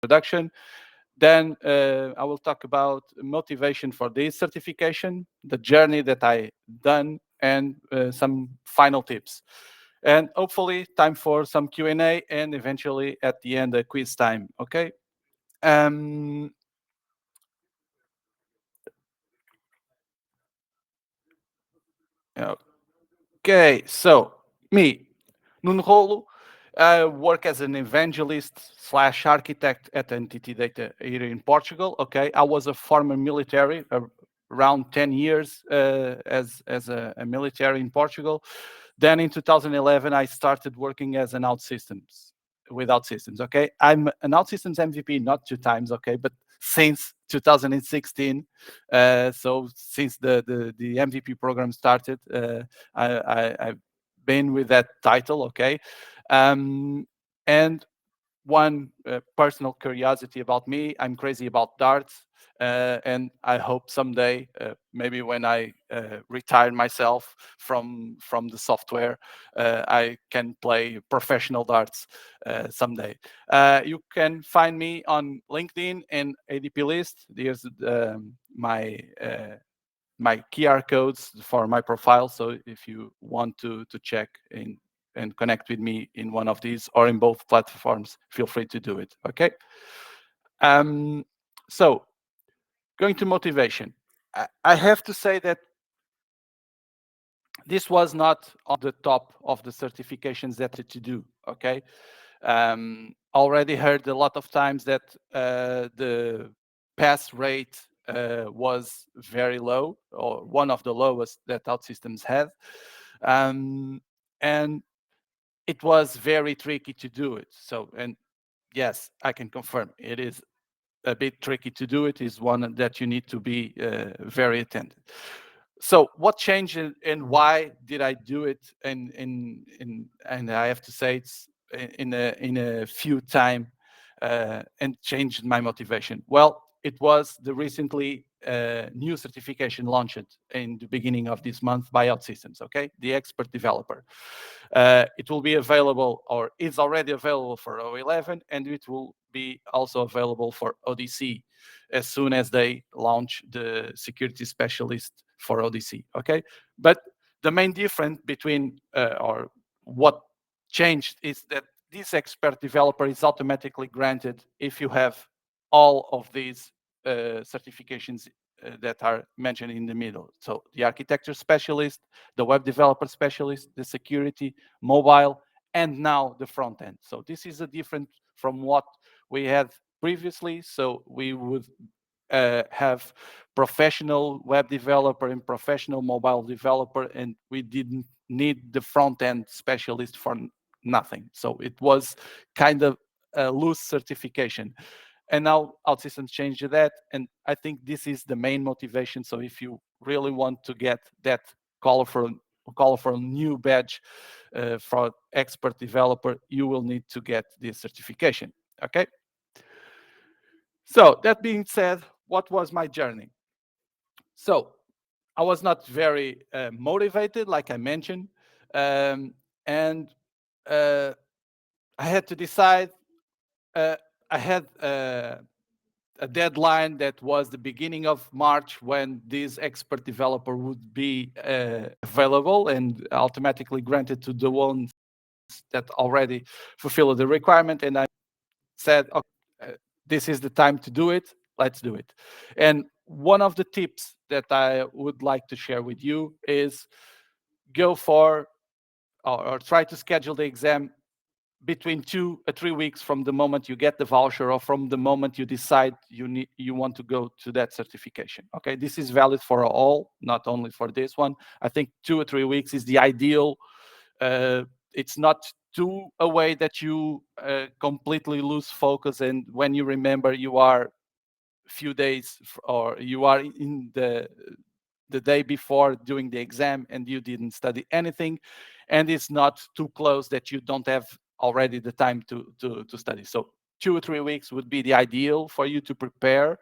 introduction. Then I will talk about motivation for this certification, the journey that I done, and some final tips. And hopefully time for some Q&A, and eventually at the end a quiz time. Okay. Um, okay. So me, Nuno Rolo, I work as an evangelist slash architect at Entity Data here in Portugal. Okay, I was a former military, around 10 years as a military in Portugal. Then in 2011, I started working as an OutSystems with OutSystems. Okay, I'm an OutSystems MVP not 2 times. Okay, but since 2016, so since the MVP program started, I've been with that title. Okay, um, and one personal curiosity about me, I'm crazy about darts, and I hope someday, maybe when I retire myself from the software, I can play professional darts someday. You can find me on LinkedIn and ADP list. There's my QR codes for my profile. So if you want to check in and connect with me in one of these or in both platforms, feel free to do it. Okay. So going to motivation, I have to say that this was not on the top of the certifications that to do. Okay. Already heard a lot of times that the pass rate was very low, or one of the lowest that OutSystems had. And it was very tricky to do it. So, and yes, I can confirm it is a bit tricky to do it, is one that you need to be very attentive. So what changed and why did I do it? And I have to say it's in a few time and changed my motivation. Well, it was the recently new certification launched in the beginning of this month by OutSystems. Okay, the expert developer. It will be available, or is already available, for O11, and it will be also available for ODC as soon as they launch the security specialist for ODC. Okay, but the main difference between or what changed is that this expert developer is automatically granted if you have all of these certifications that are mentioned in the middle. So the architecture specialist, the web developer specialist, the security, mobile, and now the front end. So this is a different from what we had previously. So we would have professional web developer and professional mobile developer, and we didn't need the front end specialist for nothing. So it was kind of a loose certification. And now OutSystems changed that, and I think this is the main motivation. So if you really want to get that colorful new badge for expert developer, you will need to get this certification. Okay. So that being said, what was my journey? So I was not very motivated, like I mentioned, and I had to decide. I had a deadline that was the beginning of March, when this expert developer would be available and automatically granted to the ones that already fulfill the requirement. And I said, okay, this is the time to do it. Let's do it. And one of the tips that I would like to share with you is go for or try to schedule the exam between 2 or 3 weeks from the moment you get the voucher, or from the moment you decide you want to go to that certification. Okay, this is valid for all, not only for this one. I think 2 or 3 weeks is the ideal. It's not too away that you completely lose focus, and when you remember, you are few days or you are in the day before doing the exam and you didn't study anything, and it's not too close that you don't have already the time to study. So 2 or 3 weeks would be the ideal for you to prepare,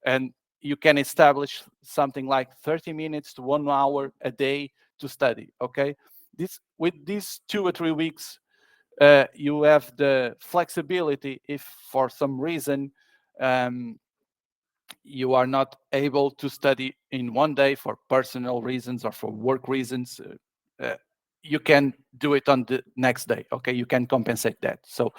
and you can establish something like 30 minutes to 1 hour a day to study. Okay, this with these 2 or 3 weeks You have the flexibility if for some reason um, you are not able to study in one day for personal reasons or for work reasons. You can do it on the next day. Okay, you can compensate that. So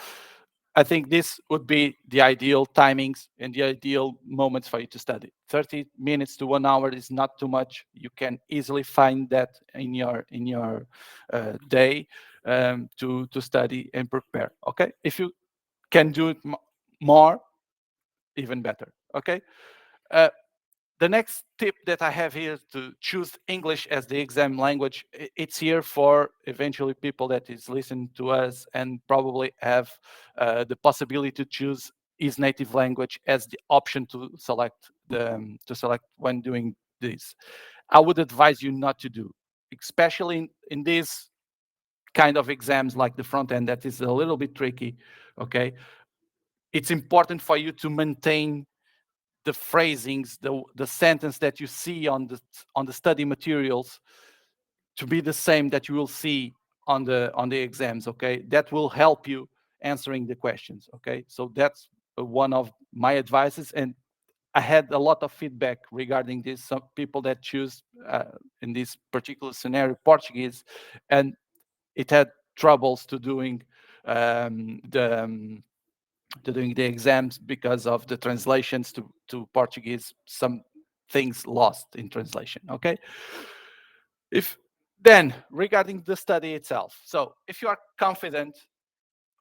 I think this would be the ideal timings and the ideal moments for you to study. 30 minutes to 1 hour is not too much. You can easily find that in your day to study and prepare. Okay, if you can do it more, even better. Okay. Uh, the next tip that I have here to choose English as the exam language, it's here for eventually people that is listening to us and probably have the possibility to choose his native language as the option to select when doing this. I would advise you not to do, especially in these kind of exams like the front end that is a little bit tricky. Okay, it's important for you to maintain the phrasings, the sentence that you see on the study materials to be the same that you will see on the exams. Okay, that will help you answering the questions. Okay, so that's one of my advices, and I had a lot of feedback regarding this. Some people that choose in this particular scenario Portuguese, and it had troubles the to doing the exams because of the translations to Portuguese, some things lost in translation. Okay. If then regarding the study itself, so if you are confident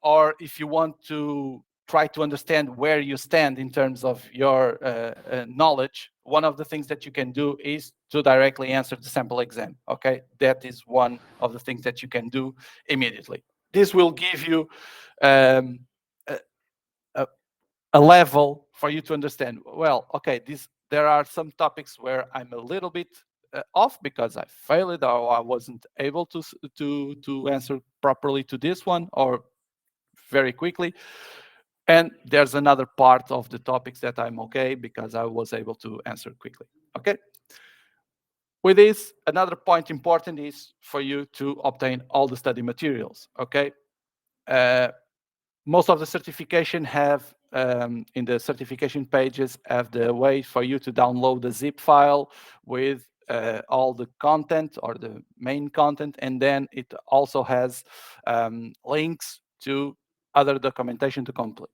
or if you want to try to understand where you stand in terms of your knowledge, one of the things that you can do is to directly answer the sample exam. Okay, that is one of the things that you can do immediately. This will give you um, a, a a level for you to understand, well, okay, there are some topics where I'm a little bit off because I failed or I wasn't able to answer properly to this one or very quickly. And there's another part of the topics that I'm okay because I was able to answer quickly. Okay. With this, another point important is for you to obtain all the study materials. Okay. Uh, most of the certification have in the certification pages have the way for you to download the zip file with all the content or the main content, and then it also has links to other documentation to complete.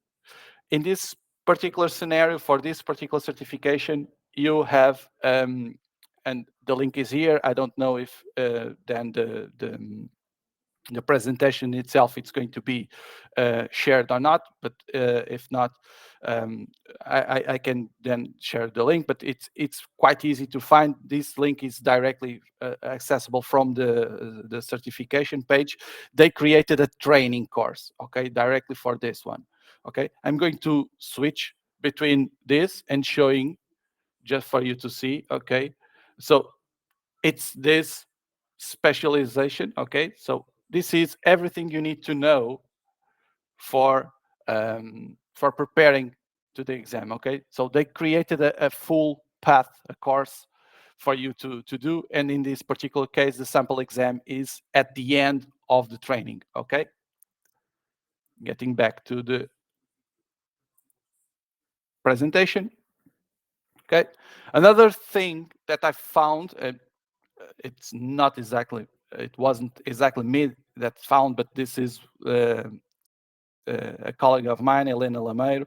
In this particular scenario, for this particular certification, you have and the link is here. I don't know if then the presentation itself it's going to be shared or not, but if not, um, I can then share the link, but it's quite easy to find. This link is directly accessible from the certification page. They created a training course, okay, directly for this one. Okay, I'm going to switch between this and showing just for you to see. Okay, so it's this specialization. Okay, so this is everything you need to know for preparing to the exam. Okay, so they created a full path, a course for you to do, and in this particular case the sample exam is at the end of the training. Okay, getting back to the presentation. Okay, another thing that I found, it's not exactly, it wasn't exactly me that found, but this is a colleague of mine, Elena Lameiro,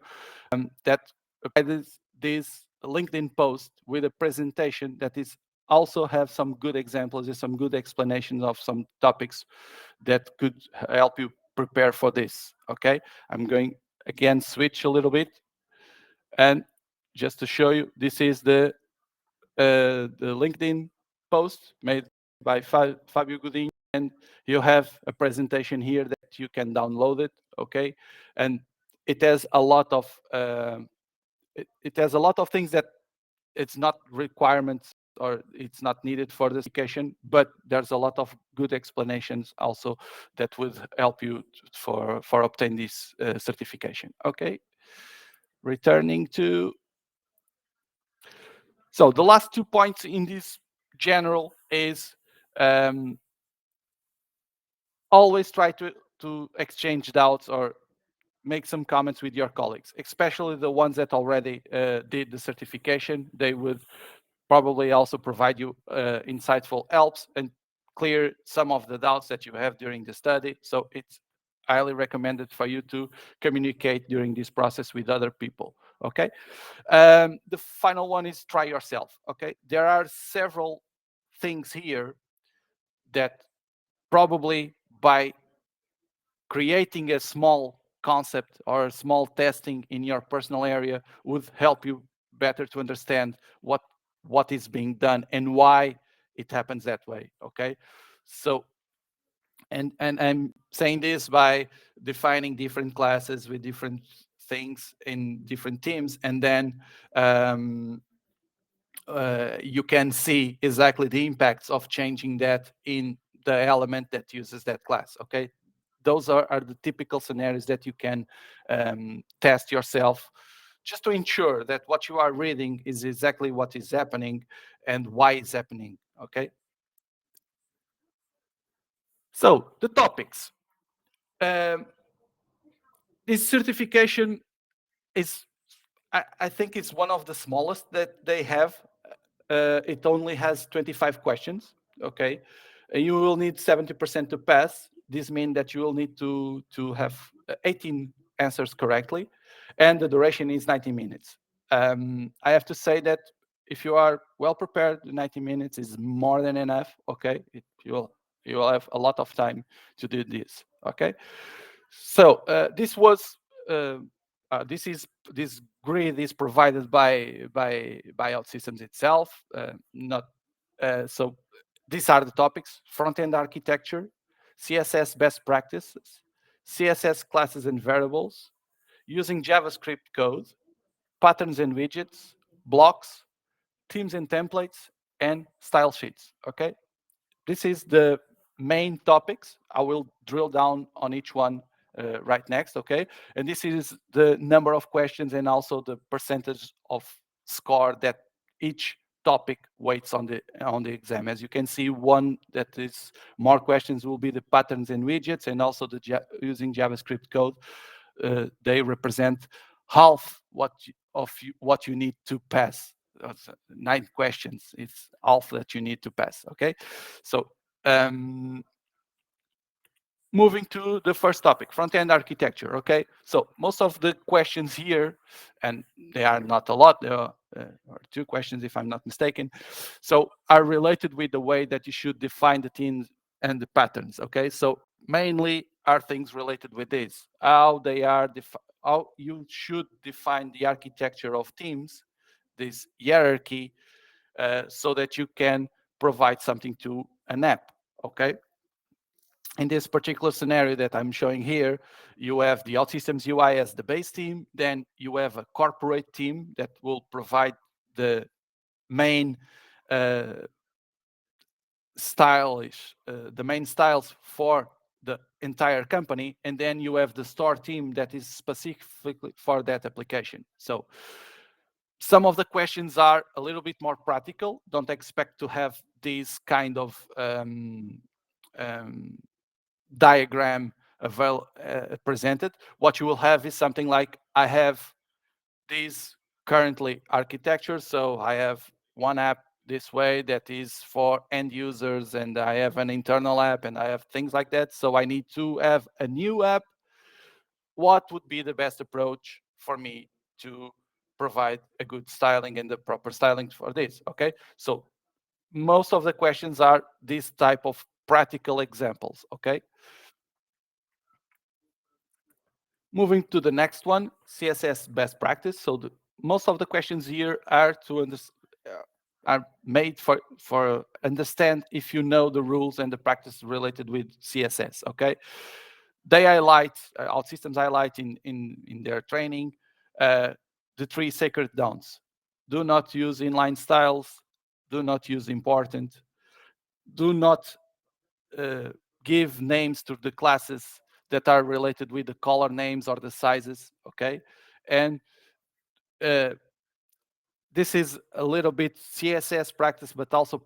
that provided this LinkedIn post with a presentation that is also have some good examples and some good explanations of some topics that could help you prepare for this. Okay, I'm going again switch a little bit, and just to show you, this is the LinkedIn post made by Fabio Godinho, and you have a presentation here that you can download it. Okay, and it has a lot of it has a lot of things that it's not requirements or it's not needed for the certification, but there's a lot of good explanations also that would help you for obtain this certification. Okay, returning to, so the last 2 points in this general is always try to to exchange doubts or make some comments with your colleagues, especially the ones that already did the certification. They would probably also provide you insightful helps and clear some of the doubts that you have during the study. So it's highly recommended for you to communicate during this process with other people. Okay. The final one is try yourself. Okay. There are several things here that probably by creating a small concept or a small testing in your personal area would help you better to understand what is being done and why it happens that way. Okay. So and I'm saying this by defining different classes with different things in different teams, and then um, you can see exactly the impacts of changing that in the element that uses that class. Okay, those are the typical scenarios that you can test yourself, just to ensure that what you are reading is exactly what is happening and why it's happening. Okay, so the topics. Um, this certification is, I think it's one of the smallest that they have. It only has 25 questions, okay? You will need 70% to pass. This means that you will need to have 18 answers correctly, and the duration is 90 minutes. I have to say that if you are well prepared, 90 minutes is more than enough, okay? You will have a lot of time to do this, okay? So uh, this grid is provided by OutSystems itself. Not so. These are the topics: front-end architecture, CSS best practices, CSS classes and variables, using JavaScript code, patterns and widgets, blocks, themes and templates, and style sheets. Okay, this is the main topics. I will drill down on each one right next, okay? And this is the number of questions and also the percentage of score that each topic weights on the exam. As you can see, one that is more questions will be the patterns and widgets, and also the using JavaScript code. They represent half what you need to pass. 9 questions. It's half that you need to pass. Okay, so um, moving to the first topic, front-end architecture. Okay, so most of the questions here, and they are not a lot, there are 2 questions if I'm not mistaken, so are related with the way that you should define the themes and the patterns. Okay, so mainly are things related with this, how they are how you should define the architecture of themes, this hierarchy, so that you can provide something to an app. Okay, in this particular scenario that I'm showing here, you have the OutSystems UI as the base team. Then you have a corporate team that will provide the main uh, the main styles for the entire company. And then you have the store team that is specifically for that application. So some of the questions are a little bit more practical. Don't expect to have these kind of um, diagram presented. What you will have is something like, I have these currently architecture, so I have one app this way that is for end users, and I have an internal app, and I have things like that. So I need to have a new app. What would be the best approach for me to provide a good styling and the proper styling for this? Okay, so most of the questions are this type of practical examples. Okay, moving to the next one, CSS best practice. So most of the questions here are are made for understand if you know the rules and the practice related with CSS. Okay, they highlight OutSystems highlight in their training the 3 sacred don'ts. Do not use inline styles. Do not use important. Do not uh, give names to the classes that are related with the color names or the sizes. Okay, and uh, this is a little bit CSS practice, but also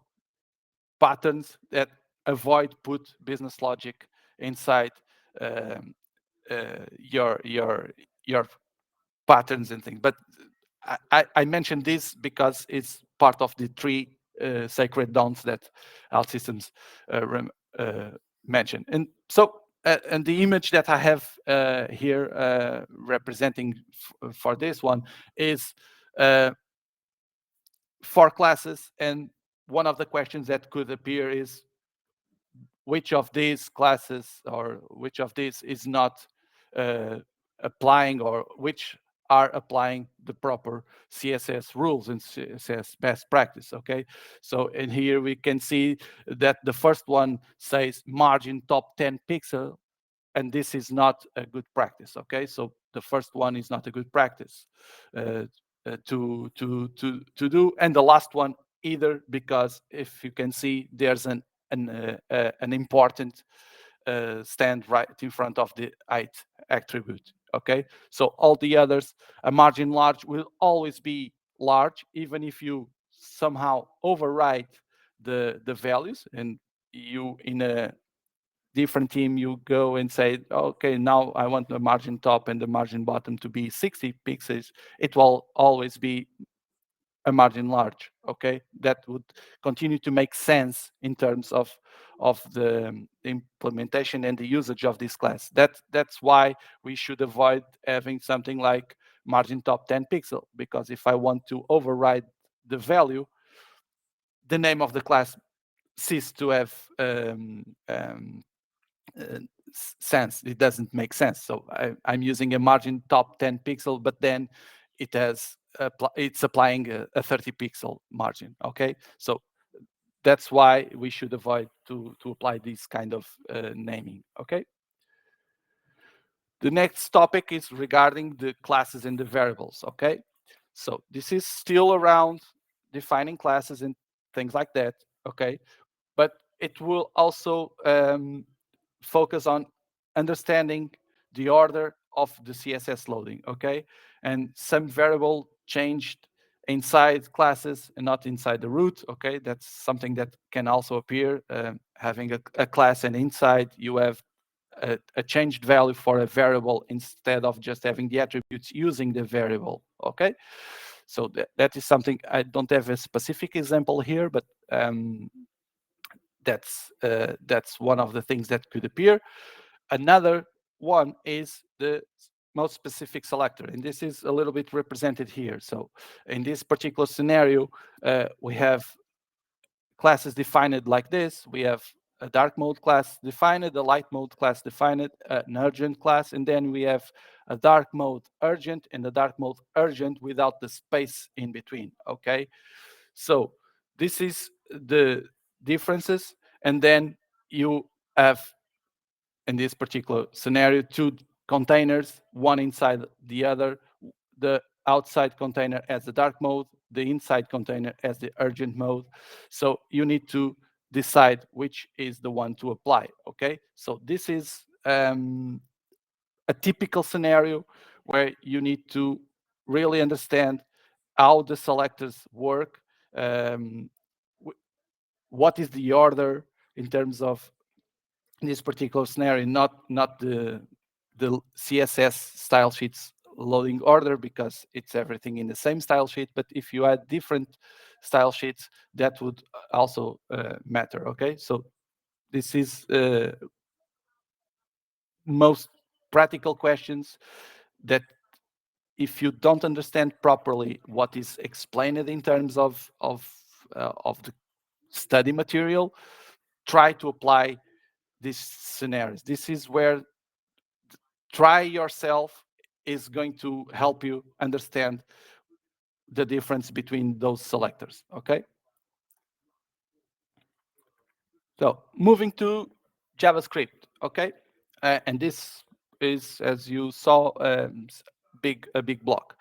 patterns that avoid put business logic inside um, your patterns and things. But I mentioned this because it's part of the three sacred dawns that OutSystems uh, mentioned. And so, and the image that I have here representing for this one is uh, 4 classes, and one of the questions that could appear is which of these classes or which of these is not uh, applying, or which are applying the proper CSS rules and CSS best practice. Okay, so in here we can see that the first one says margin top 10 pixel, and this is not a good practice. Okay, so the first one is not a good practice uh, to do, and the last one either, because if you can see there's an important stand right in front of the height attribute. Okay, so all the others, a margin large will always be large, even if you somehow override the values, and you in a different team you go and say, okay, now I want the margin top and the margin bottom to be 60 pixels, it will always be a margin large. Okay, that would continue to make sense in terms of the implementation and the usage of this class. That's why we should avoid having something like margin top 10 pixel, because if I want to override the value, the name of the class cease to have uh, sense. It doesn't make sense. So I'm using a margin top 10 pixel, but then it has it's applying a 30 pixel margin. Okay, so that's why we should avoid to apply this kind of naming. Okay. The next topic is regarding the classes and the variables. Okay, so this is still around defining classes and things like that. Okay, but it will also focus on understanding the order of the CSS loading, okay? And some variable changed inside classes and not inside the root, okay? That's something that can also appear, having a class, and inside you have a changed value for a variable instead of just having the attributes using the variable, okay? So that is something, I don't have a specific example here, but that's one of the things that could appear. Another one is the most specific selector, and this is a little bit represented here. So in this particular scenario, we have classes defined like this. We have a dark mode class defined, a light mode class defined, an urgent class, and then we have a dark mode urgent and a dark mode urgent without the space in between. Okay, so this is the differences, and then you have, in this particular scenario, two containers, one inside the other. The outside container as the dark mode, the inside container as the urgent mode. So you need to decide which is the one to apply. Okay, so this is a typical scenario where you need to really understand how the selectors work, um, what is the order in terms of this particular scenario, not the CSS style sheets loading order, because it's everything in the same style sheet. But if you add different style sheets, that would also matter. Okay, so this is most practical questions that, if you don't understand properly what is explained in terms of the study material, try to apply these scenarios. This is where try yourself is going to help you understand the difference between those selectors. Okay, so moving to JavaScript. Okay, and this is, as you saw, a big block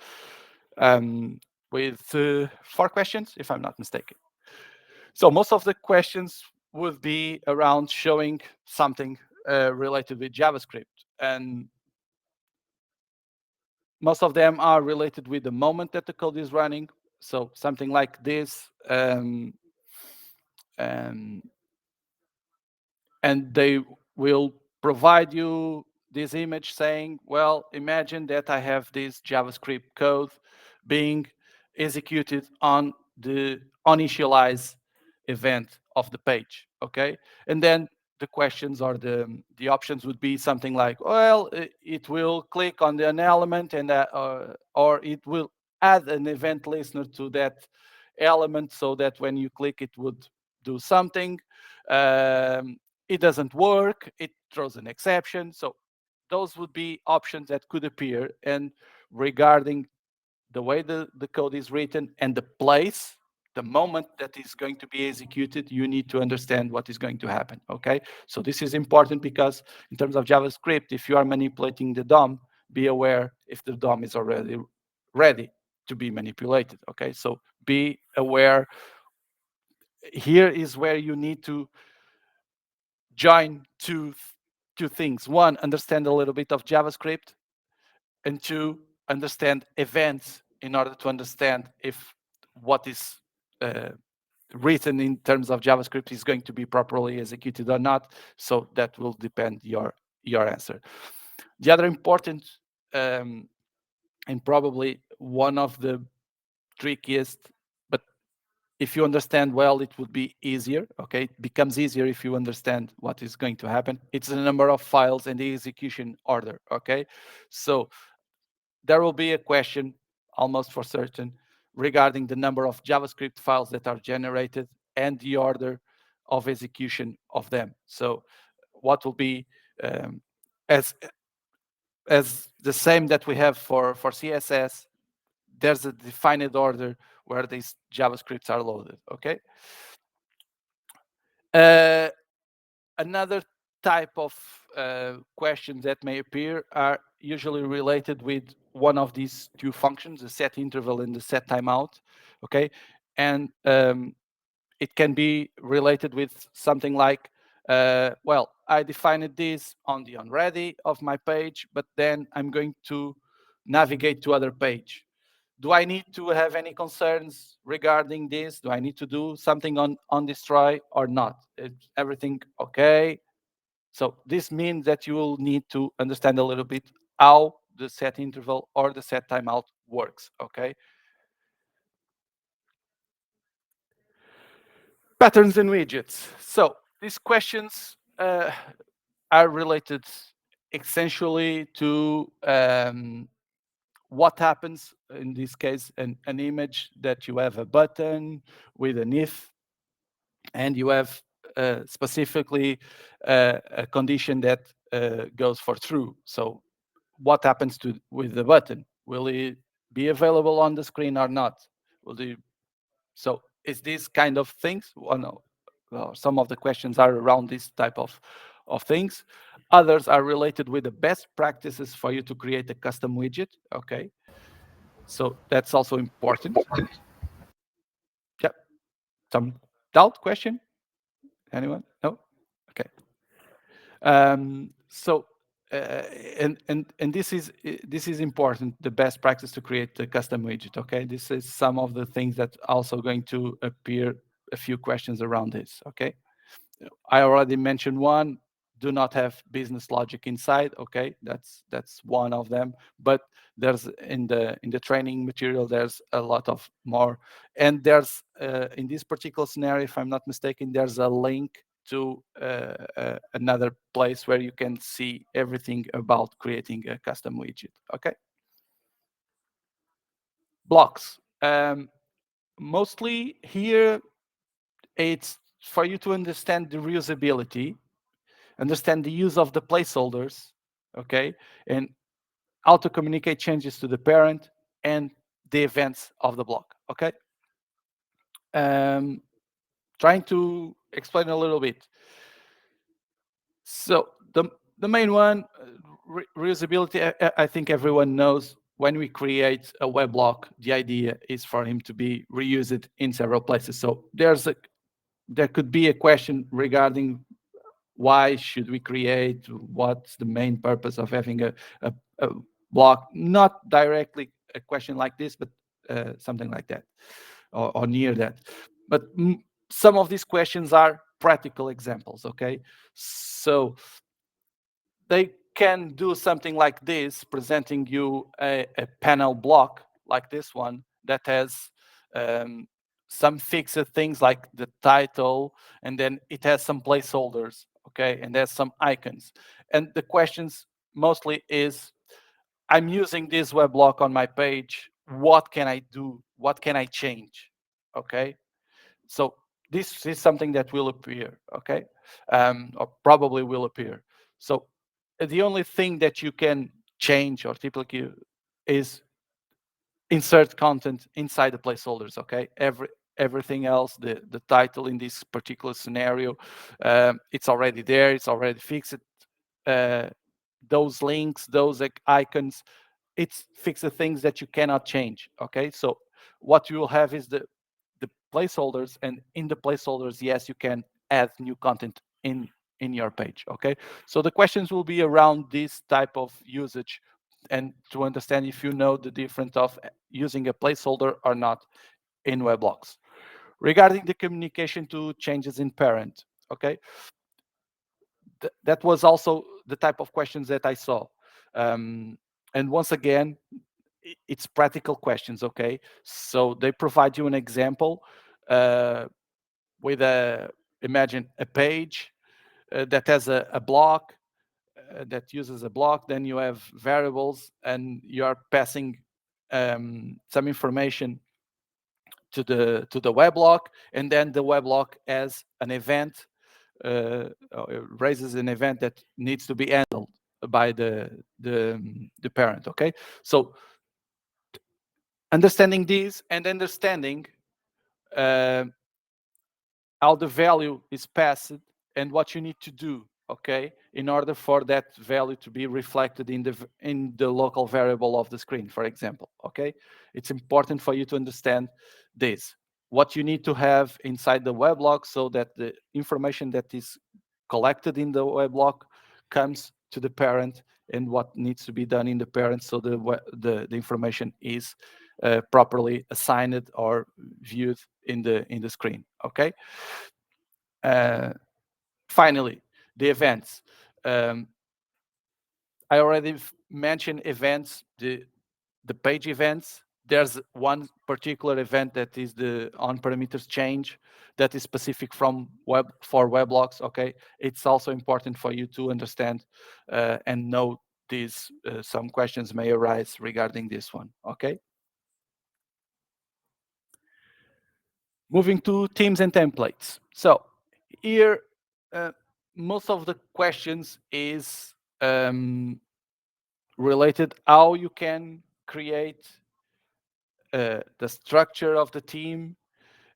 with 4 questions, if I'm not mistaken. So most of the questions would be around showing something related with JavaScript, and most of them are related with the moment that the code is running. So something like this, um, and they will provide you this image saying, well, imagine that I have this JavaScript code being executed on the initialize event of the page, okay? And then the questions or the options would be something like, well, it will click on an element and or it will add an event listener to that element so that when you click it would do something. It doesn't work, it throws an exception. So those would be options that could appear. And regarding the way the code is written and the place, the moment that is going to be executed, you need to understand what is going to happen, okay? So this is important because in terms of JavaScript, if you are manipulating the DOM, be aware if the DOM is already ready to be manipulated, okay? So be aware. Here is where you need to join two things. One, understand a little bit of JavaScript, and two, understand events in order to understand if what is uh, written in terms of JavaScript is going to be properly executed or not. So that will depend your answer. The other important um, and probably one of the trickiest, but if you understand well, it would be easier, okay? It becomes easier if you understand what is going to happen. It's the number of files and the execution order, okay? So there will be a question, almost for certain, regarding the number of JavaScript files that are generated and the order of execution of them. So what will be um, as the same that we have for CSS, there's a defined order where these JavaScripts are loaded, okay? Uh, Another type of questions that may appear are usually related with one of these two functions, the set interval and the set timeout, okay? And it can be related with something like, well, I defined this on the onReady of my page, but then I'm going to navigate to other page. Do I need to have any concerns regarding this? Do I need to do something on destroy or not? Is everything okay? So this means that you will need to understand a little bit how the set interval or the set timeout works, okay? Patterns and widgets. So these questions are related essentially to what happens in this case, an image that you have a button with an if, and you have specifically a condition that goes for true. So what happens to with the button? Will it be available on the screen or not? Will it, so is this kind of things? Well, no. Well, some of the questions are around this type of things. Others are related with the best practices for you to create a custom widget. Okay, so that's also important. Yeah. Some doubt question? Anyone? No? Okay. So and this is important, the best practice to create a custom widget, okay? This is some of the things that also going to appear, a few questions around this, okay? I already mentioned one, do not have business logic inside, okay? That's one of them, but there's in the training material, there's a lot of more. And there's in this particular scenario, if I'm not mistaken, there's a link to another place where you can see everything about creating a custom widget, okay? Blocks. Mostly here, it's for you to understand the reusability, understand the use of the placeholders, okay, and how to communicate changes to the parent and the events of the block, okay? Trying to explain a little bit. So the main one, reusability, I think everyone knows when we create a web block, the idea is for him to be reused in several places. So there could be a question regarding why should we create, what's the main purpose of having a block, not directly a question like this, but something like that, or near that. But some of these questions are practical examples, okay? So they can do something like this, presenting you a panel block like this one that has some fixed things like the title, and then it has some placeholders, okay, and there's some icons. And the questions mostly is, I'm using this web block on my page. What can I do? What can I change? Okay. So this is something that will appear, okay, or probably will appear. So the only thing that you can change or typically is insert content inside the placeholders, okay? Everything else, the title in this particular scenario, it's already there, it's already fixed. Uh, those links, those icons, it's fixed things that you cannot change, okay? So what you will have is the placeholders, and in the placeholders, yes, you can add new content in your page, okay? So the questions will be around this type of usage, and to understand if you know the difference of using a placeholder or not in weblogs. Regarding the communication to changes in parent, okay? That was also the type of questions that I saw. And once again, it's practical questions, okay? So they provide you an example with imagine a page that has a block, that uses a block, then you have variables, and you are passing some information to the weblog, and then the weblog has an event, raises an event that needs to be handled by the parent. Okay, so understanding these and understanding uh, how the value is passed and what you need to do, okay, in order for that value to be reflected in the local variable of the screen, for example, okay? It's important for you to understand this, what you need to have inside the weblog so that the information that is collected in the weblog comes to the parent, and what needs to be done in the parent so the information is properly assigned or viewed in the screen, okay? Uh, Finally, the events. Um, I already mentioned events, the page events. There's one particular event that is the on parameters change that is specific for weblogs. Okay, it's also important for you to understand and know these. Some questions may arise regarding this one. Okay. Moving to themes and templates. So here, uh, most of the questions is related how you can create the structure of the team,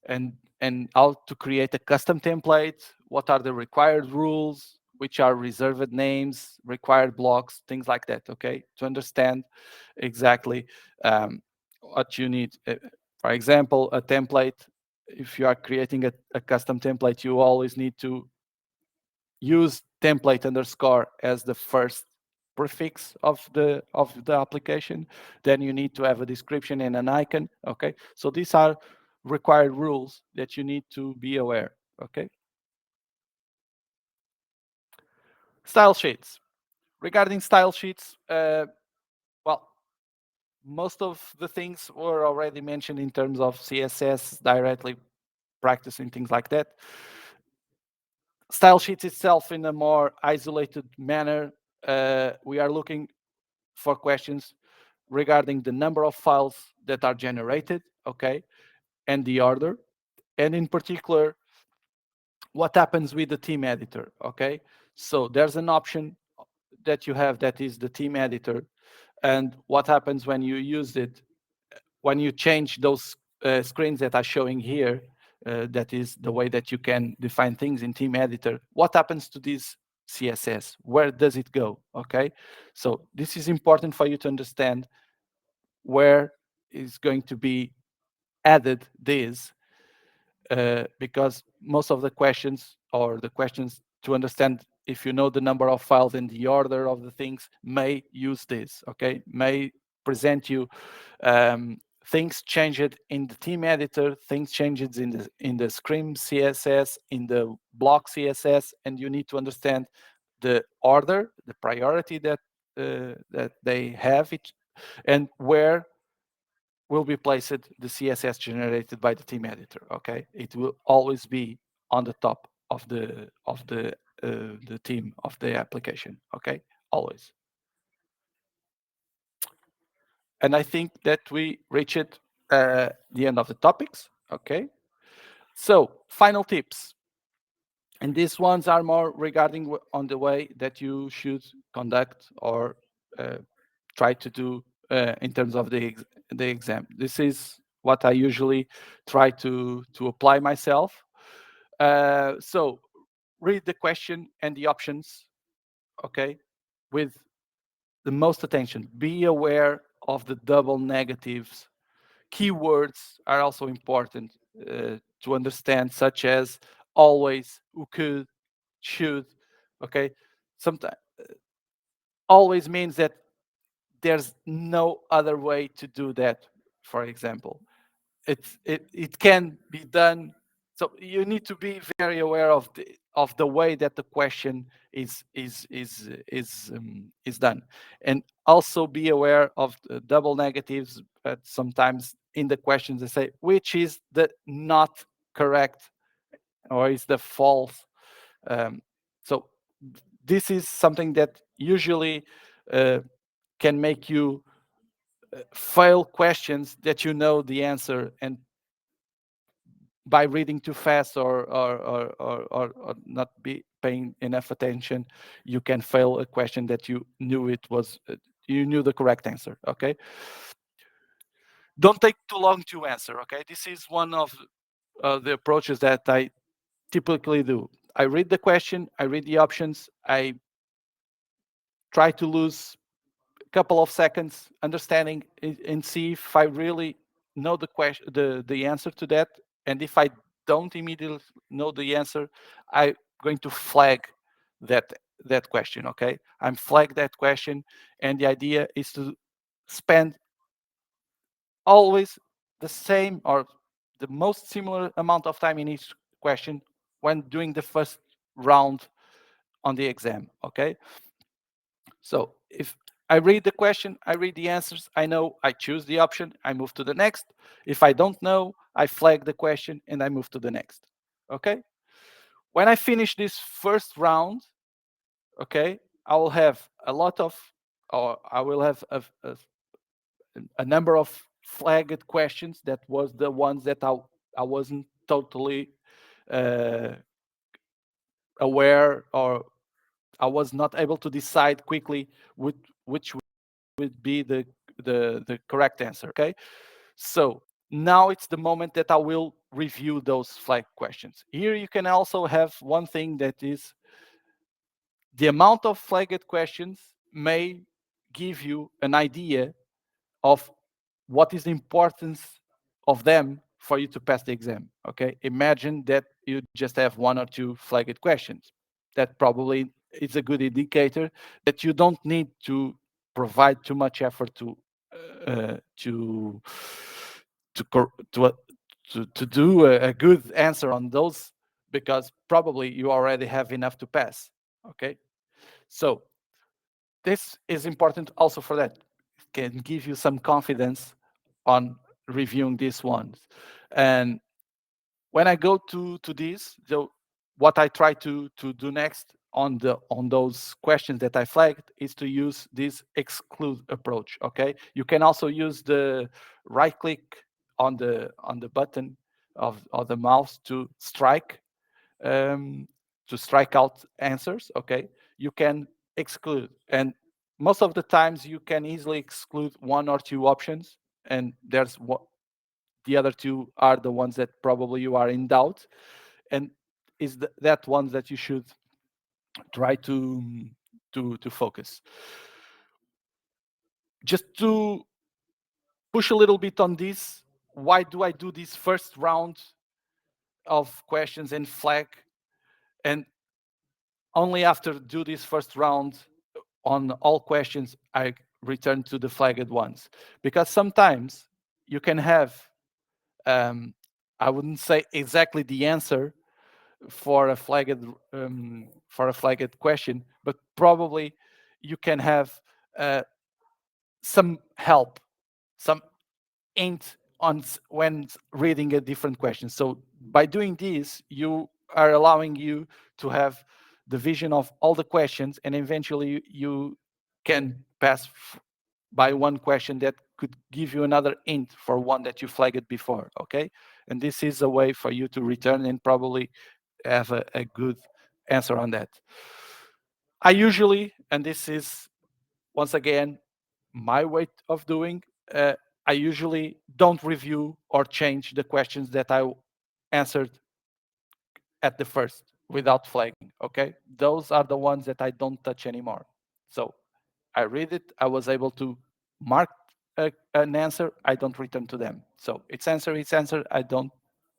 and how to create a custom template, what are the required rules, which are reserved names, required blocks, things like that, okay? To understand exactly what you need. For example, a template, if you are creating a custom template, you always need to use template underscore as the first prefix of the application. Then you need to have a description and an icon. Okay, so these are required rules that you need to be aware. Okay, style sheets. Regarding style sheets, well, most of the things were already mentioned in terms of CSS, directly practicing things like that. Style sheets itself, in a more isolated manner, we are looking for questions regarding the number of files that are generated, okay, and the order, and in particular, what happens with the theme editor, okay? So there's an option that you have that is the theme editor, and what happens when you use it, when you change those screens that are showing here, that is the way that you can define things in theme editor, what happens to this CSS? Where does it go, okay? So this is important for you to understand where is going to be added this, because most of the questions, or the questions to understand if you know the number of files and the order of the things, may use this, okay? May present you things changed in the theme editor, things changed in the screen CSS, in the block CSS, and you need to understand the order, the priority that they have it, and where will be placed the CSS generated by the theme editor. Okay, it will always be on the top of the theme of the application. Okay, always. And I think that we reached the end of the topics. Okay, so final tips, and these ones are more regarding on the way that you should conduct or try to do in terms of the exam. This is what I usually try to apply myself. So read the question and the options, okay, with the most attention. Be aware of the double negatives. Keywords are also important to understand, such as always, who could, should, okay. Sometimes always means that there's no other way to do that. For example, it can be done. So you need to be very aware of the way that the question is done, and also be aware of the double negatives. But sometimes in the questions they say which is the not correct or is the false. So this is something that usually uh, can make you fail questions that you know the answer, and by reading too fast or not be paying enough attention, you can fail a question that you knew it was you knew the correct answer. Okay, don't take too long to answer. Okay, this is one of the approaches that I typically do. I read the question, I read the options, I try to lose couple of seconds understanding and see if I really know the question, the answer to that. And if I don't immediately know the answer, I'm going to flag that question. Okay, I'm flag that question, and the idea is to spend always the same or the most similar amount of time in each question when doing the first round on the exam. Okay, so if I read the question, I read the answers, I know, I choose the option, I move to the next. If I don't know, I flag the question and I move to the next. Okay? When I finish this first round, okay, I will have a lot of, or I will have a number of flagged questions that was the ones that I wasn't totally uh, aware, or I was not able to decide quickly which would be the correct answer. Okay, so now it's the moment that I will review those flag questions. Here you can also have one thing, that is the amount of flagged questions may give you an idea of what is the importance of them for you to pass the exam. Okay, imagine that you just have one or two flagged questions. That probably is a good indicator that you don't need to provide too much effort uh, to to cor- to uh, to do a good answer on those, because probably you already have enough to pass. Okay, so this is important also for that. It can give you some confidence on reviewing these ones. And when I go to this, so what I try to do next on those questions that I flagged is to use this exclude approach. Okay, you can also use the right click on the button of the mouse um, to strike out answers. Okay, you can exclude, and most of the times you can easily exclude one or two options, and there's what the other two are the ones that probably you are in doubt, and is that ones that you should try to focus. Just to push a little bit on this, why do I do this first round of questions and flag, and only after do this first round on all questions I return to the flagged ones? Because sometimes you can have I wouldn't say exactly the answer, for a flagged question, but probably you can have some help, some hint on when reading a different question. So by doing this, you are allowing you to have the vision of all the questions, and eventually you can pass by one question that could give you another hint for one that you flagged before. Okay, and this is a way for you to return and probably have a good answer on that. I usually, and this is once again my way of doing, I usually don't review or change the questions that I answered at the first without flagging. Okay, those are the ones that I don't touch anymore. So I read it, I was able to mark an answer, I don't return to them. So it's answer, I don't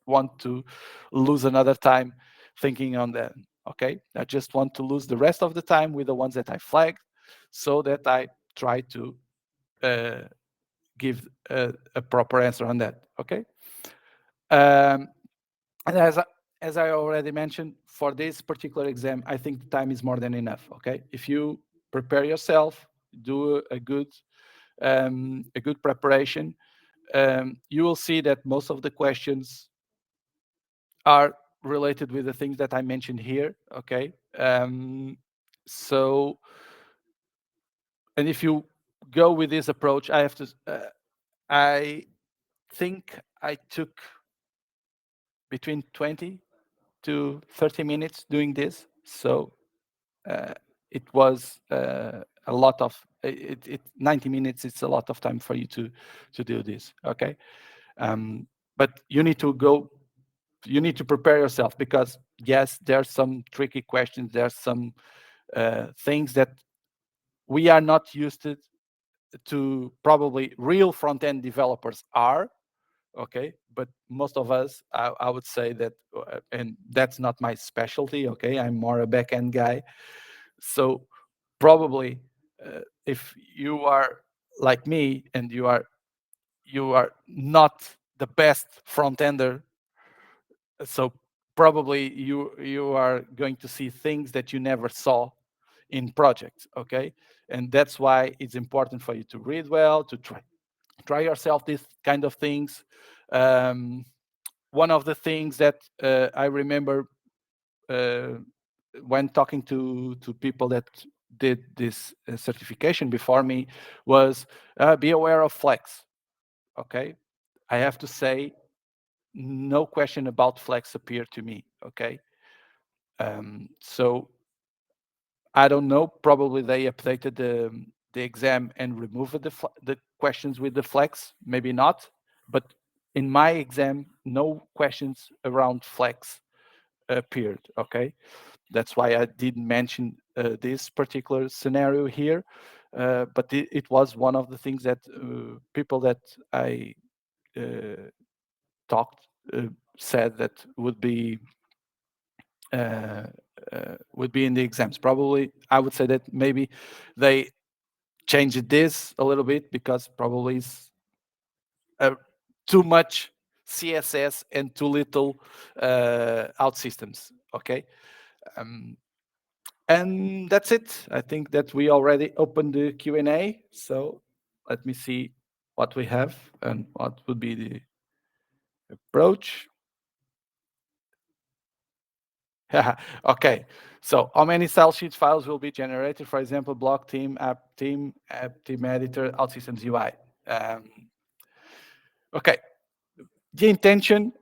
want to lose another time thinking on that. Okay, I just want to lose the rest of the time with the ones that I flagged, so that I try to uh, give a proper answer on that. Okay, um, and as I already mentioned, for this particular exam, I think the time is more than enough. Okay, if you prepare yourself, do a good preparation, you will see that most of the questions are related with the things that I mentioned here. Okay, so, and if you go with this approach, I have to. I think I took between 20 to 30 minutes doing this. So uh, it was a lot of 90 minutes. It's a lot of time for you to do this. Okay, but you need to go. You need to prepare yourself, because yes, there's some tricky questions. There's some things that we are not used to probably real front-end developers are. Okay, but most of us, I would say that, and that's not my specialty. Okay, I'm more a back-end guy. So probably if you are like me and you are not the best front-ender, so probably you are going to see things that you never saw in projects. Okay, and that's why it's important for you to read well, to try yourself these kind of things. um, One of the things that I remember uh, when talking to people that did this certification before me was, be aware of flex. Okay, I have to say, no question about flex appeared to me. Okay, so I don't know. Probably they updated the exam and removed the questions with the flex. Maybe not, but in my exam, no questions around flex appeared. Okay, that's why I didn't mention this particular scenario here. But it was one of the things that people that I uh, talked said that uh, would be in the exams. Probably, I would say that maybe they changed this a little bit, because probably it's too much CSS and too little out systems. Okay, um, and that's it. I think that we already opened the Q&A. So let me see what we have and what would be the approach. Okay, so how many style sheets files will be generated? For example, block team, app team editor, OutSystems UI. Um, okay, the intention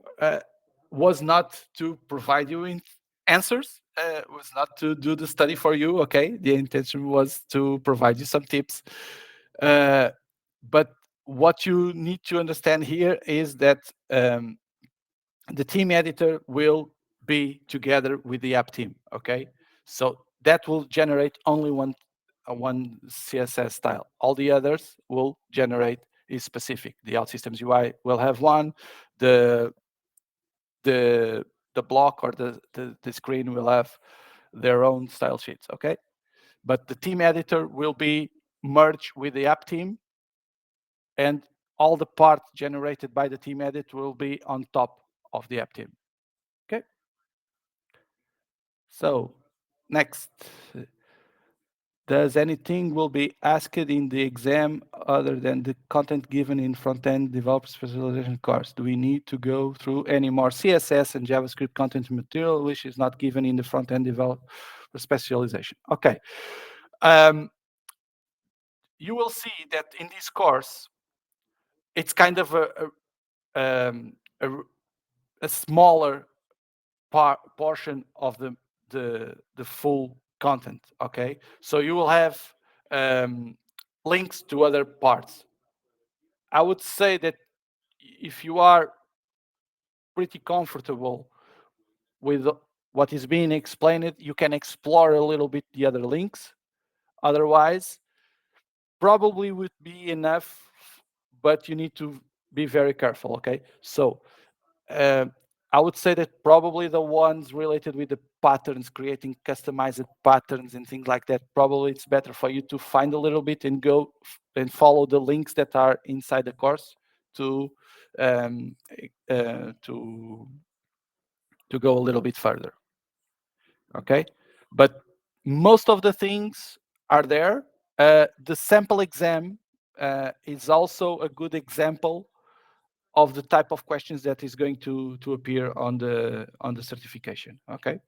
was not to provide you in answers, was not to do the study for you. Okay, the intention was to provide you some tips. But what you need to understand here is that the team editor will be together with the app team. Okay, so that will generate only one CSS style. All the others will generate is specific. The OutSystems UI will have one. The the the block or the screen will have their own style sheets. Okay, but the team editor will be merged with the app team, and all the parts generated by the team edit will be on top of the app team. Okay, So next, does anything will be asked in the exam other than the content given in front-end developer specialization course? Do we need to go through any more CSS and JavaScript content material which is not given in the front-end developer specialization? Okay. You will see that in this course, it's kind of um, a, a smaller portion of the full content. Okay, so you will have links to other parts. I would say that if you are pretty comfortable with what is being explained, you can explore a little bit the other links. Otherwise, probably would be enough, but you need to be very careful. Okay, so I would say that probably the ones related with the patterns, creating customized patterns and things like that, probably it's better for you to find a little bit and go and follow the links that are inside the course to um, uh, to to go a little bit further. Okay, but most of the things are there. The sample exam is also a good example of the type of questions that is going to appear on the certification. Okay.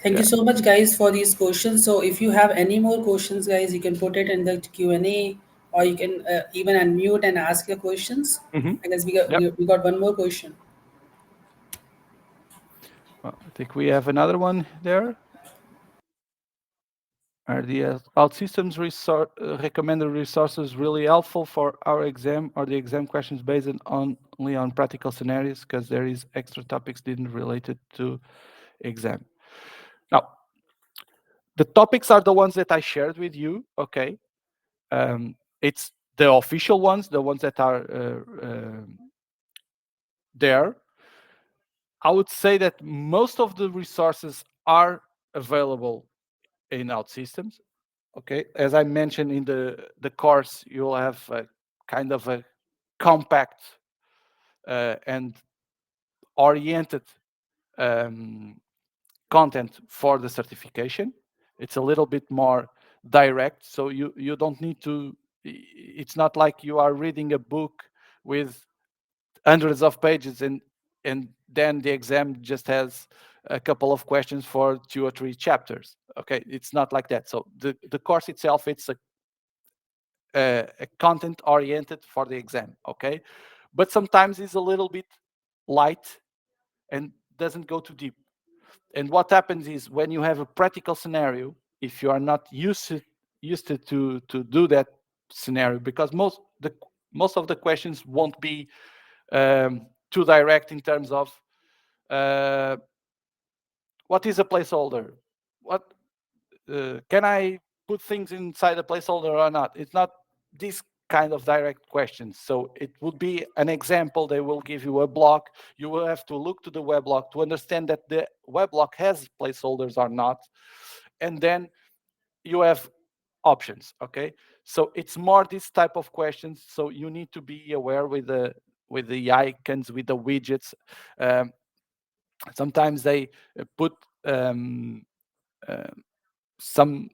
Thank you Yeah. so much, guys, for these questions. So, if you have any more questions, guys, you can put it in the Q&A, or you can even unmute and ask your questions. Hmm. I guess we got Yep. we got one more question. Well, I think we have another one there. Are the OutSystems recommended resources really helpful for our exam? Or the exam questions based only on practical scenarios because there is extra topics didn't related to exam? Now, the topics are the ones that I shared with you. Okay. It's the official ones, the ones that are there. I would say that most of the resources are available in OutSystems. Okay, as I mentioned in the course, you'll have a kind of a compact and oriented um, content for the certification. It's a little bit more direct, so you don't need to. It's not like you are reading a book with hundreds of pages and then the exam just has a couple of questions for 2 or 3 chapters. Okay, it's not like that. So the course itself, it's a content oriented for the exam. Okay, but sometimes it's a little bit light and doesn't go too deep. And what happens is when you have a practical scenario, if you are not used to do that scenario, because most of the questions won't be too direct in terms of uh, what is a placeholder, what can I put things inside a placeholder or not. It's not this kind of direct questions. So it would be an example. They will give you a block. You will have to look to the weblog to understand that the weblog has placeholders or not, and then you have options. Okay, so it's more this type of questions. So you need to be aware with the icons, with the widgets. um, Sometimes they put um, uh, some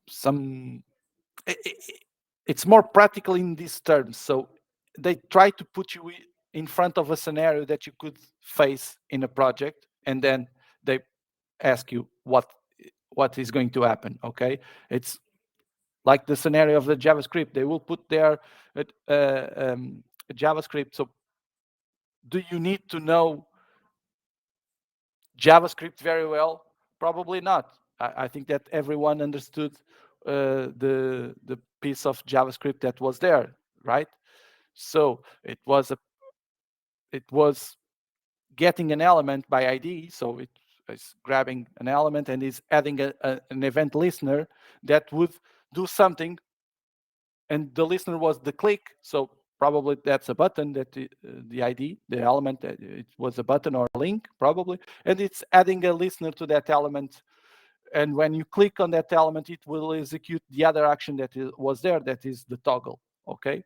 it's more practical in these terms. So they try to put you in front of a scenario that you could face in a project, and then they ask you what is going to happen. Okay, it's like the scenario of the JavaScript. They will put there JavaScript. So do you need to know JavaScript very well? Probably not. I think that everyone understood the piece of JavaScript that was there, right? So it was getting an element by ID. So it is grabbing an element and is adding an event listener that would do something, and the listener was the click. So probably that's a button that the ID, the element, it was a button or a link probably, and it's adding a listener to that element. And when you click on that element, it will execute the other action that was there, that is the toggle. Okay,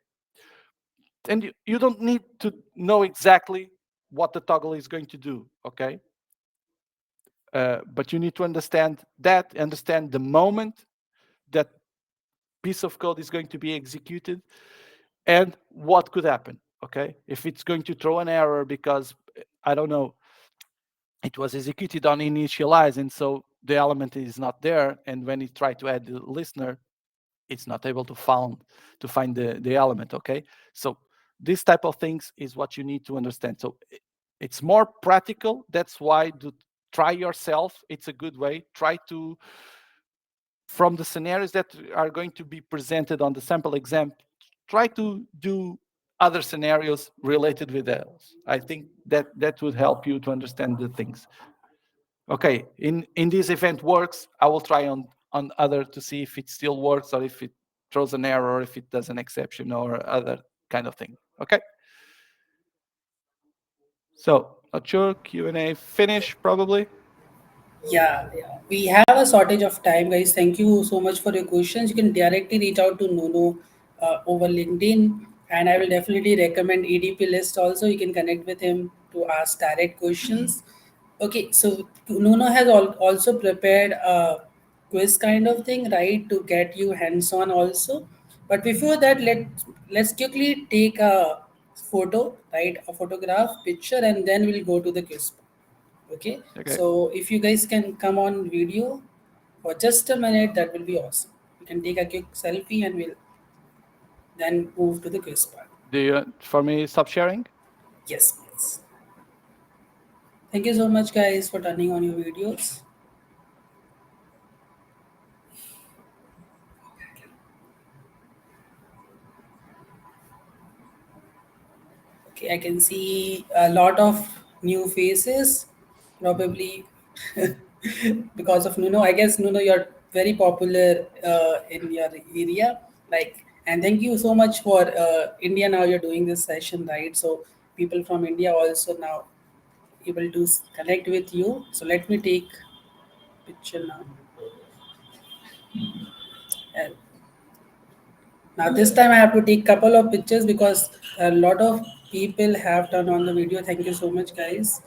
And you don't need to know exactly what the toggle is going to do, okay? But you need to understand the moment that piece of code is going to be executed and what could happen, okay? If it's going to throw an error because, I don't know, it was executed on initialize, and so the element is not there, and when you try to add the listener, it's not able to find the element, okay? So this type of things is what you need to understand. So it's more practical. That's why try yourself. It's a good way. Try to, from the scenarios that are going to be presented on the sample exam, try to do other scenarios related with those. I think that would help you to understand the things. Okay, in this event works. I will try on other to see if it still works or if it throws an error, or if it does an exception or other kind of thing. Okay. So not sure, Q&A finish probably. Yeah, yeah. We have a shortage of time, guys. Thank you so much for your questions. You can directly reach out to Nuno over LinkedIn, and I will definitely recommend EDP list also. You can connect with him to ask direct questions. Okay, so Nuno has also prepared a quiz kind of thing, right, to get you hands on also. But before that, let's quickly take a photo, right, a photograph, picture, and then we'll go to the quiz. Okay, Okay. so if you guys can come on video for just a minute, that will be awesome. We can take a quick selfie and we'll then move to the quiz part. Do you for me stop sharing? Yes, yes. Thank you so much, guys, for turning on your videos. Okay, I can see a lot of new faces, probably because of Nuno. I guess Nuno, you're very popular in your area. Like, and thank you so much for India. Now you're doing this session, right? So people from India also now able to connect with you. So let me take picture now. And now this time I have to take couple of pictures because a lot of people have turned on the video. Thank you so much, guys.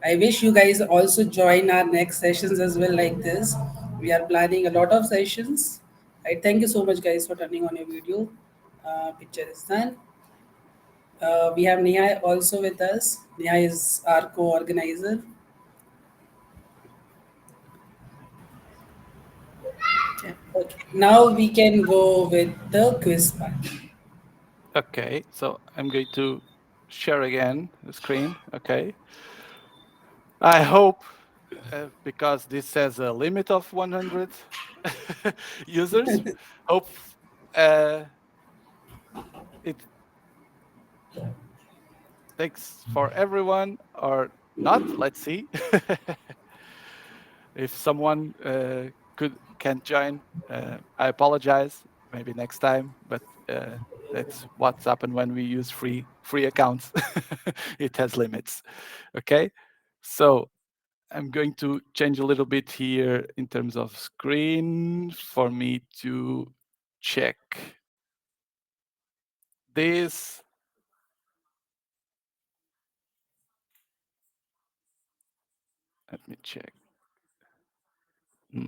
I wish you guys also join our next sessions as well like this. We are planning a lot of sessions. Right. Thank you so much, guys, for turning on your video. Picture is done. We have Neha also with us. Neha is our co-organizer. Okay. Okay. Now we can go with the quiz part. Okay, so I'm going to share again the screen. Okay. I hope, because this says a limit of 100 users, hope uh, it takes for everyone or not. Let's see. If someone can't join, I apologize. Maybe next time, but that's what's happened when we use free accounts. It has limits. Okay, so I'm going to change a little bit here in terms of screen for me to check this. Let me check. Let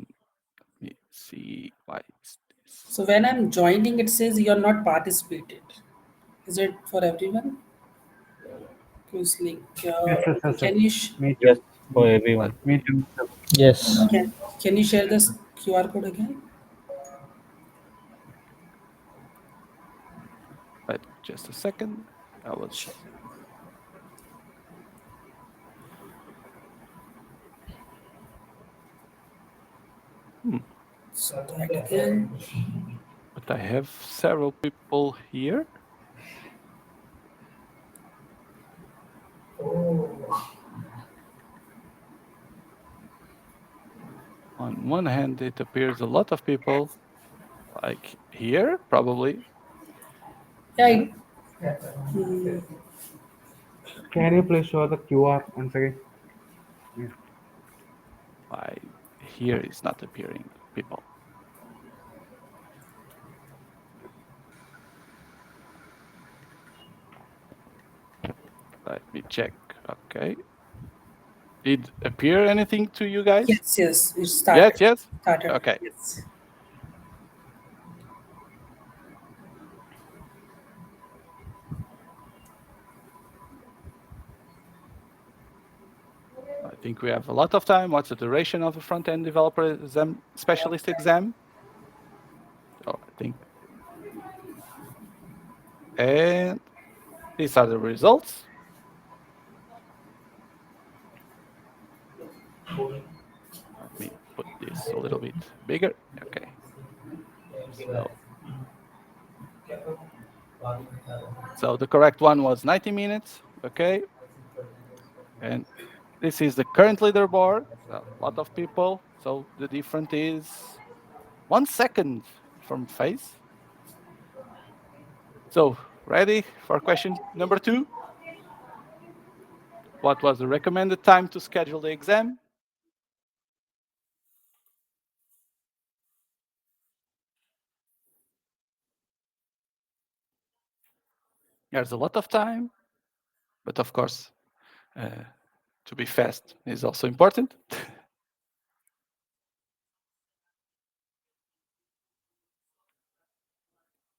me see why is this. So when I'm joining, it says you're not participated. Is it for everyone? Quiz link. Yes, yes, yes, yes. Can you Me Yes, too. for everyone. Let Me me, too. Yes. can you share this QR code again? but just a second. I Sure. was. Hmm. So that again. But I have several people here. On one hand, it appears a lot of people, like here, probably. Yeah. Yeah. Can you please show the QR once again? Yeah. Why here is not appearing people. check. Okay. Did appear anything to you guys? Yes, it Yes, started. yes. Started. Okay. Yes. I think we have a lot of time. What's the duration of a front-end developer exam, specialist exam? So I think, and these are the results. Let me put this a little bit bigger. Okay. So the correct one was 90 minutes. Okay. And this is the current leaderboard. A lot of people. So the difference is 1 second from face. So ready for question number 2? What was the recommended time to schedule the exam? There's a lot of time, but of course, to be fast is also important.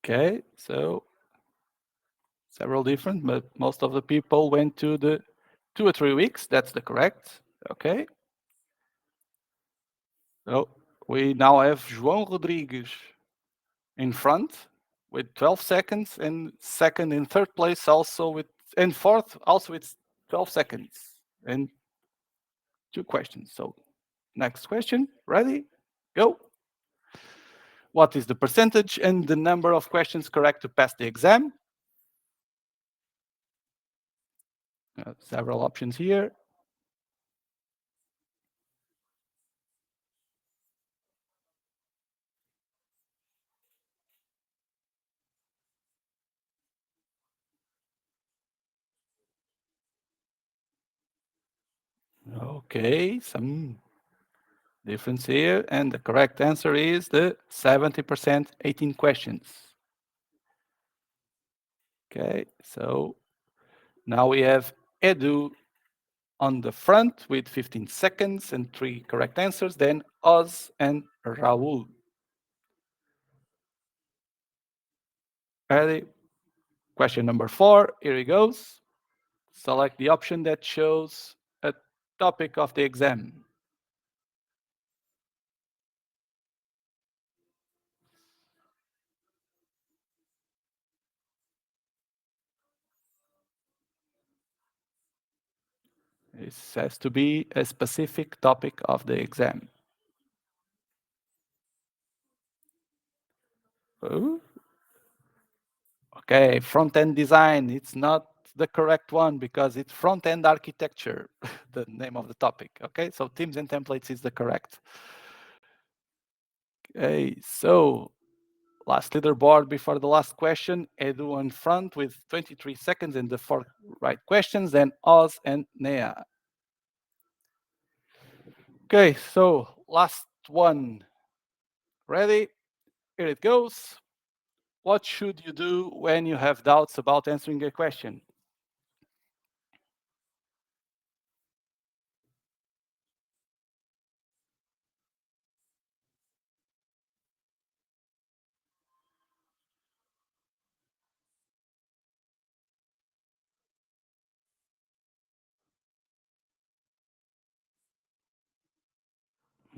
Okay, so several different, but most of the people went to the 2 or 3 weeks. That's the correct. Okay. So we now have João Rodrigues in front with 12 seconds, and second and third place also with, and fourth also with 12 seconds and 2 questions. So next question, ready, go. What is the percentage and the number of questions correct to pass the exam? Several options here. Okay, some difference here, and the correct answer is the 70%, 18 questions. Okay, so now we have Edu on the front with 15 seconds and 3 correct answers, then Oz and Raul. Ready? Question number 4, here it goes. Select the option that shows a topic of the exam. It has to be a specific topic of the exam. Oh. Okay, front-end design. It's not the correct one because it's front-end architecture, the name of the topic. Okay, so themes and templates is the correct. Okay, so last leaderboard before the last question, Edu on front with 23 seconds and the 4 right questions, then Oz and Nea. Okay, so last one. Ready? Here it goes. What should you do when you have doubts about answering a question?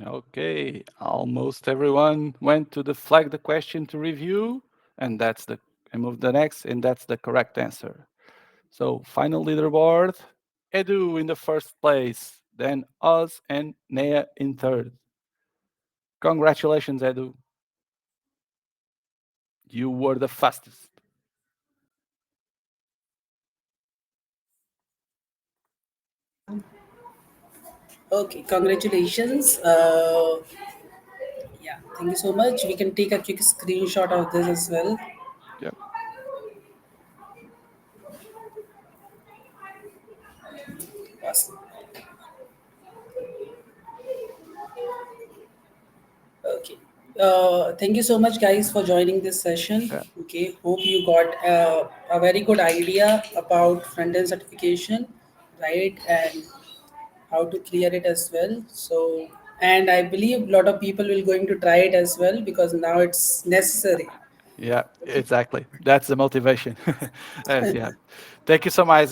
Okay, almost everyone went to the flag the question to review, and that's the, and move the next, and that's the correct answer. So final leaderboard, Edu in the first place, then Oz and Nea in third. Congratulations, Edu. You were the fastest. Okay, congratulations. Yeah, thank you so much. We can take a quick screenshot of this as well. Yep. Awesome. Okay. Thank you so much, guys, for joining this session. Okay, hope you got a very good idea about front end certification. right? And how to clear it as well. So, and I believe a lot of people will going to try it as well because now it's necessary. Yeah, exactly. That's the motivation. Yeah. Thank you so much,